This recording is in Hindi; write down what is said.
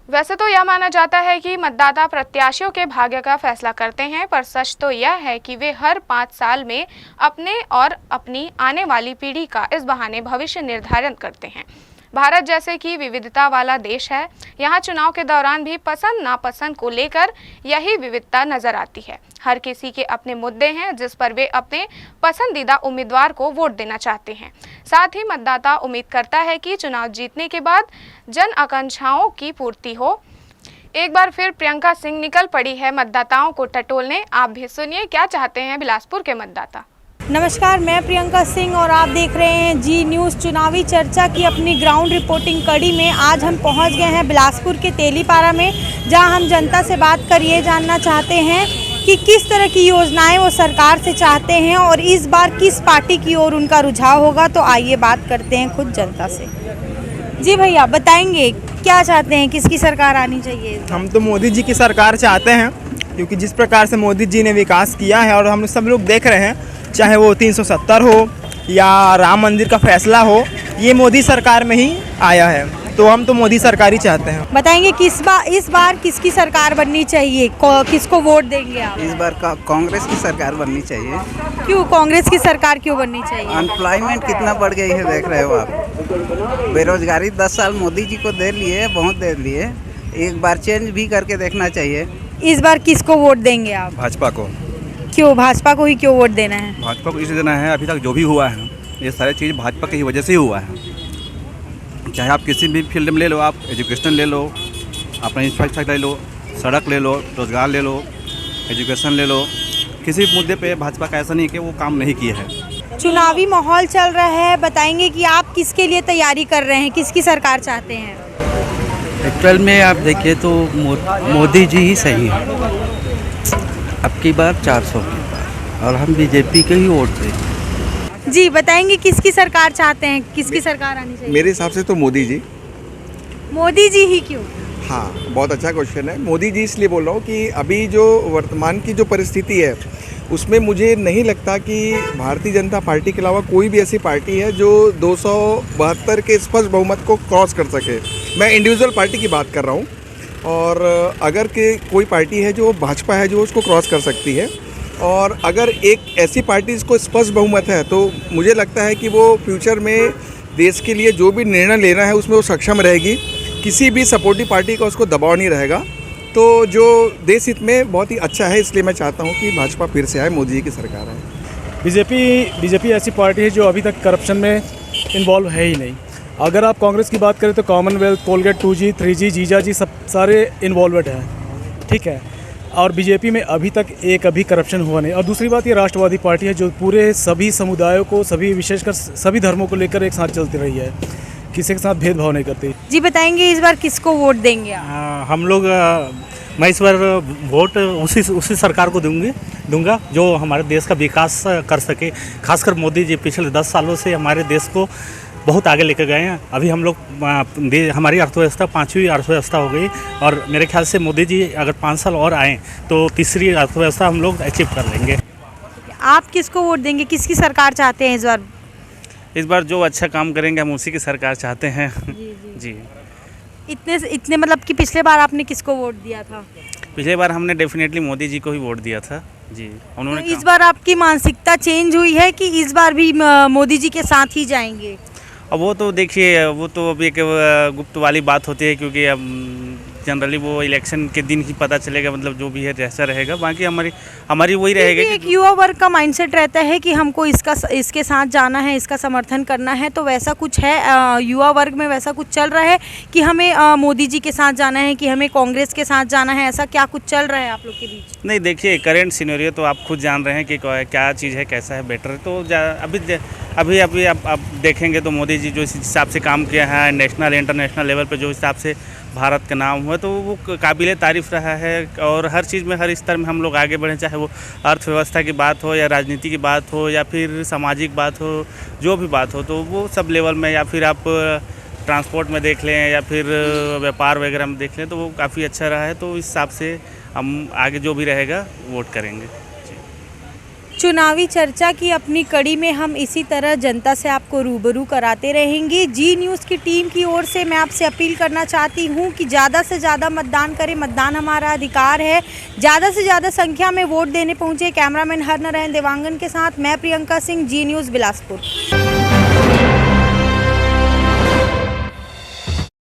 वैसे तो यह माना जाता है कि मतदाता प्रत्याशियों के भाग्य का फैसला करते हैं, पर सच तो यह है कि वे हर 5 साल में अपने और अपनी आने वाली पीढ़ी का इस बहाने भविष्य निर्धारण करते हैं। भारत जैसे कि विविधता वाला देश है, यहाँ चुनाव के दौरान भी पसंद नापसंद को लेकर यही विविधता नजर आती है। हर किसी के अपने मुद्दे हैं जिस पर वे अपने पसंदीदा उम्मीदवार को वोट देना चाहते हैं। साथ ही मतदाता उम्मीद करता है कि चुनाव जीतने के बाद जन आकांक्षाओं की पूर्ति हो। एक बार फिर प्रियंका सिंह निकल पड़ी है मतदाताओं को टटोलने। आप भी सुनिए क्या चाहते हैं बिलासपुर के मतदाता। नमस्कार, मैं प्रियंका सिंह और आप देख रहे हैं जी न्यूज़। चुनावी चर्चा की अपनी ग्राउंड रिपोर्टिंग कड़ी में आज हम पहुंच गए हैं बिलासपुर के तेलीपारा में, जहां हम जनता से बात कर ये जानना चाहते हैं कि किस तरह की योजनाएं वो सरकार से चाहते हैं और इस बार किस पार्टी की ओर उनका रुझाव होगा। तो आइए बात करते हैं खुद जनता से। जी भैया, बताएंगे क्या चाहते हैं, किसकी सरकार आनी चाहिए? हम तो मोदी जी की सरकार चाहते हैं, क्योंकि जिस प्रकार से मोदी जी ने विकास किया है और हम सब लोग देख रहे हैं, चाहे वो 370 हो या राम मंदिर का फैसला हो, ये मोदी सरकार में ही आया है। तो हम तो मोदी सरकार ही चाहते हैं। बताएंगे इस बार किसकी सरकार बननी चाहिए, किसको वोट देंगे आप? इस बार कांग्रेस की सरकार बननी चाहिए। क्यों कांग्रेस की सरकार क्यों बननी चाहिए? अनएम्प्लॉयमेंट कितना बढ़ गई है, देख रहे हो आप। बेरोजगारी 10 साल मोदी जी को दे लिए, बहुत दे लिए। एक बार चेंज भी करके देखना चाहिए। इस बार किसको वोट देंगे आप? भाजपा को। क्यों भाजपा को ही क्यों वोट देना है? भाजपा को इसलिए देना है, अभी तक जो भी हुआ है ये सारी चीज़ भाजपा की वजह से ही हुआ है। चाहे आप किसी भी फील्ड में ले लो, आप एजुकेशन ले लो, अपना इंफ्रास्ट्रक्चर ले लो, सड़क ले लो, रोजगार ले लो, एजुकेशन ले लो, किसी भी मुद्दे पे भाजपा का ऐसा नहीं कि वो काम नहीं किया है। चुनावी माहौल चल रहा है, बताएंगे कि आप किसके लिए तैयारी कर रहे हैं, किसकी सरकार चाहते हैं? एक्चुअल में आप देखिए तो मोदी जी ही सही है। अब की बार 400 की बार, और हम बीजेपी के ही वोट देंगे। जी बताएंगे किसकी सरकार चाहते हैं, किसकी सरकार आनी चाहिए? मेरे हिसाब से तो मोदी जी। मोदी जी ही क्यों? हाँ, बहुत अच्छा क्वेश्चन है। मोदी जी इसलिए बोल रहा हूँ कि अभी जो वर्तमान की जो परिस्थिति है उसमें मुझे नहीं लगता कि भारतीय जनता पार्टी के अलावा कोई भी ऐसी पार्टी है जो 272 के स्पष्ट बहुमत को क्रॉस कर सके। मैं इंडिविजुअल पार्टी की बात कर रहा हूँ, और अगर के कोई पार्टी है जो भाजपा है जो उसको क्रॉस कर सकती है, और अगर एक ऐसी पार्टी इसको स्पष्ट बहुमत है तो मुझे लगता है कि वो फ्यूचर में देश के लिए जो भी निर्णय लेना है उसमें वो सक्षम रहेगी। किसी भी सपोर्टिव पार्टी का उसको दबाव नहीं रहेगा, तो जो देश हित में बहुत ही अच्छा है। इसलिए मैं चाहता हूँ कि भाजपा फिर से आए, मोदी जी की सरकार आए। बीजेपी ऐसी पार्टी है जो अभी तक करप्शन में इन्वॉल्व है ही नहीं। अगर आप कांग्रेस की बात करें तो कॉमनवेल्थ, कोलगेट, 2G, 3G, जीजा जी सब सारे इन्वॉल्वड हैं, ठीक है। और बीजेपी में अभी तक अभी करप्शन हुआ नहीं। और दूसरी बात, ये राष्ट्रवादी पार्टी है जो पूरे सभी समुदायों को, सभी विशेषकर सभी धर्मों को लेकर एक साथ चलती रही है, किसी के साथ भेदभाव नहीं करती। जी बताएंगे इस बार किसको वोट देंगे आप? हम लोग मैं इस बार वोट उसी सरकार को दूंगा जो हमारे देश का विकास कर सके। खासकर मोदी जी पिछले 10 सालों से हमारे देश को बहुत आगे लेकर गए हैं। अभी हम लोग हमारी अर्थव्यवस्था 5वीं अर्थव्यवस्था हो गई, और मेरे ख्याल से मोदी जी अगर 5 साल और आएँ तो तीसरी अर्थव्यवस्था हम लोग अचीव कर लेंगे। आप किसको वोट देंगे, किसकी सरकार चाहते हैं इस बार? इस बार जो अच्छा काम करेंगे हम उसी की सरकार चाहते हैं। जी। इतने मतलब कि पिछले बार आपने किसको वोट दिया था? पिछले बार हमने डेफिनेटली मोदी जी को ही वोट दिया था। जी, उन्होंने तो इस बार आपकी मानसिकता चेंज हुई है कि इस बार भी मोदी जी के साथ ही जाएंगे? अब वो तो देखिए, वो तो अभी एक गुप्त वाली बात होती है, क्योंकि अब जनरली वो इलेक्शन के दिन ही पता चलेगा, मतलब जो भी है जैसा रहेगा। बाकी हमारी वही रहेगा कि एक युवा वर्ग का माइंडसेट रहता है कि हमको इसके साथ जाना है, इसका समर्थन करना है। तो वैसा कुछ है युवा वर्ग में, वैसा कुछ चल रहा है कि हमें मोदी जी के साथ जाना है, कि हमें कांग्रेस के साथ जाना है, ऐसा क्या कुछ चल रहा है आप लोग के बीच? नहीं, देखिए करेंट सिनेरियो तो आप खुद जान रहे हैं कि क्या चीज़ है, कैसा है बेटर। तो अभी आप देखेंगे तो मोदी जी जो इस हिसाब से काम किया है, नेशनल इंटरनेशनल लेवल पे जो हिसाब से भारत का नाम हुआ, तो वो काबिल तारीफ़ रहा है। और हर चीज़ में, हर स्तर में हम लोग आगे बढ़े, चाहे वो अर्थव्यवस्था की बात हो या राजनीति की बात हो या फिर सामाजिक बात हो, जो भी बात हो, तो वो सब लेवल में, या फिर आप ट्रांसपोर्ट में देख लें या फिर व्यापार वगैरह में देख लें, तो वो काफ़ी अच्छा रहा है। तो इस हिसाब से हम आगे जो भी रहेगा वोट करेंगे। चुनावी चर्चा की अपनी कड़ी में हम इसी तरह जनता से आपको रूबरू कराते रहेंगे। जी न्यूज़ की टीम की ओर से मैं आपसे अपील करना चाहती हूं कि ज़्यादा से ज़्यादा मतदान करें। मतदान हमारा अधिकार है। ज़्यादा से ज़्यादा संख्या में वोट देने पहुंचे। कैमरामैन हर नारायण देवांगन के साथ मैं प्रियंका सिंह, जी न्यूज़ बिलासपुर।